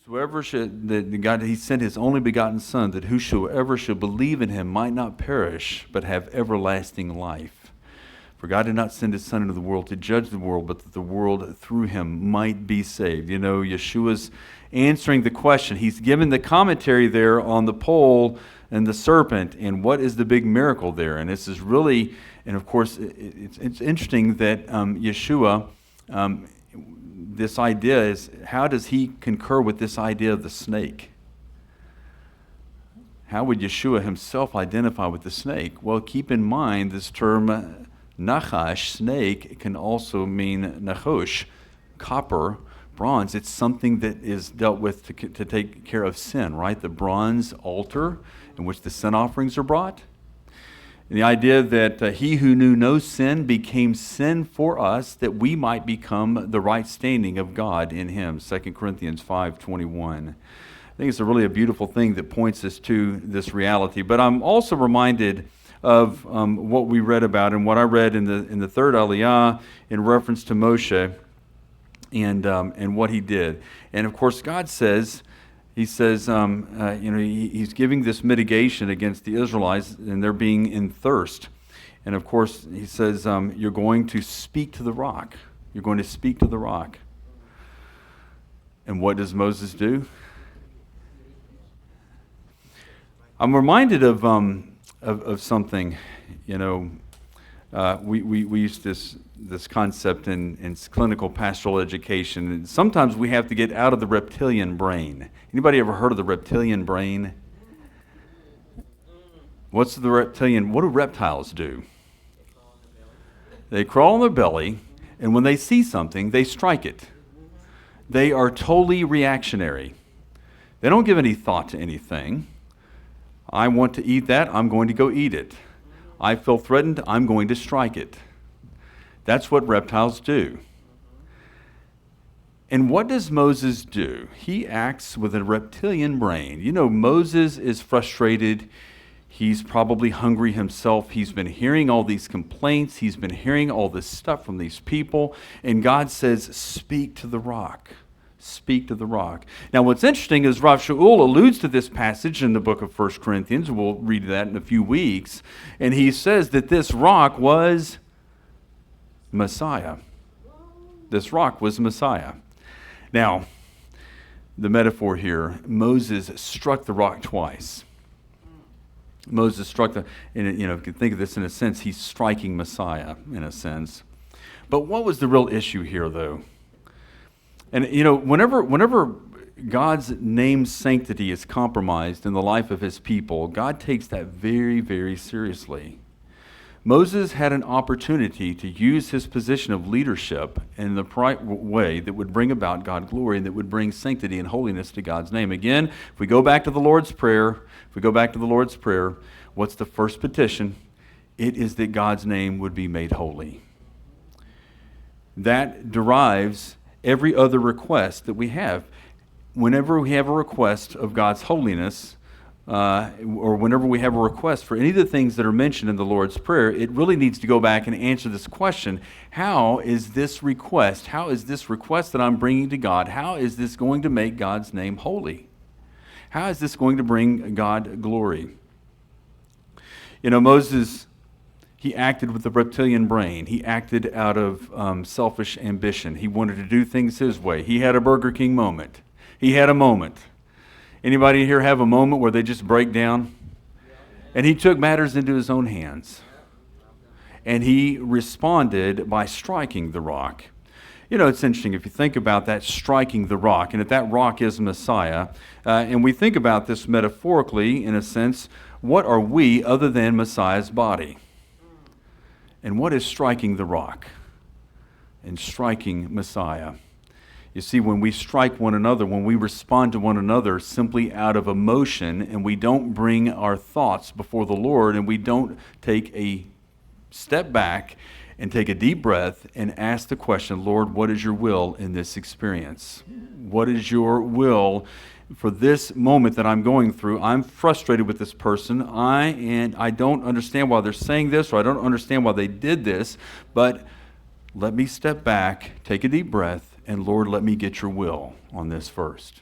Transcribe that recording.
Whoever should, the God, he sent his only begotten Son, that whosoever should believe in him might not perish, but have everlasting life. For God did not send his Son into the world to judge the world, but that the world through him might be saved. You know, Yeshua's answering the question. He's given the commentary there on the pole and the serpent, and what is the big miracle there? And this is really, and of course, it's interesting that Yeshua, this idea is, how does he concur with this idea of the snake? How would Yeshua himself identify with the snake? Well, keep in mind this term nachash, snake, can also mean nachosh, copper, bronze. It's something that is dealt with to take care of sin, right? The bronze altar in which the sin offerings are brought. And the idea that he who knew no sin became sin for us, that we might become the right standing of God in him. 2 Corinthians 5:21. I think it's really a beautiful thing that points us to this reality. But I'm also reminded of what we read about and what I read in the third Aliyah in reference to Moshe and what he did. And of course, God says, He says, he's giving this mitigation against the Israelites, and they're being in thirst. And of course, he says, you're going to speak to the rock. You're going to speak to the rock. And what does Moses do? I'm reminded of something. You know, we use this concept in clinical pastoral education. And sometimes we have to get out of the reptilian brain. Anybody ever heard of the reptilian brain? What's the reptilian? What do reptiles do? They crawl on their belly, and when they see something, they strike it. They are totally reactionary. They don't give any thought to anything. I want to eat that, I'm going to go eat it. I feel threatened, I'm going to strike it. That's what reptiles do. And what does Moses do? He acts with a reptilian brain. You know, Moses is frustrated. He's probably hungry himself. He's been hearing all these complaints. He's been hearing all this stuff from these people. And God says, speak to the rock. Speak to the rock. Now, what's interesting is Rav Shaul alludes to this passage in the book of 1 Corinthians. We'll read that in a few weeks. And he says that this rock was Messiah. This rock was Messiah. Now, the metaphor here, Moses struck the rock twice. Moses struck and you can think of this in a sense, he's striking Messiah in a sense. But what was the real issue here, though? And whenever God's name sanctity is compromised in the life of his people, God takes that very, very seriously. Moses had an opportunity to use his position of leadership in the right way that would bring about God glory and that would bring sanctity and holiness to God's name. Again, if we go back to the Lord's Prayer, what's the first petition? It is that God's name would be made holy. That derives every other request that we have. Whenever we have a request of God's holiness, or whenever we have a request for any of the things that are mentioned in the Lord's Prayer, it really needs to go back and answer this question: how is this request that I'm bringing to God, how is this going to make God's name holy? How is this going to bring God glory? You know, Moses, he acted with the reptilian brain. He acted out of selfish ambition. He wanted to do things his way. He had a Burger King moment. He had a moment. Anybody here have a moment where they just break down? And he took matters into his own hands. And he responded by striking the rock. You know, it's interesting if you think about that, striking the rock, and if that rock is Messiah, and we think about this metaphorically, in a sense, what are we other than Messiah's body? And what is striking the rock and striking Messiah? You see, when we strike one another, when we respond to one another simply out of emotion, and we don't bring our thoughts before the Lord, and we don't take a step back and take a deep breath and ask the question, Lord, what is your will in this experience? What is your will for this moment that I'm going through? I'm frustrated with this person. I don't understand why they're saying this, or I don't understand why they did this, but let me step back, take a deep breath, and Lord, let me get your will on this first.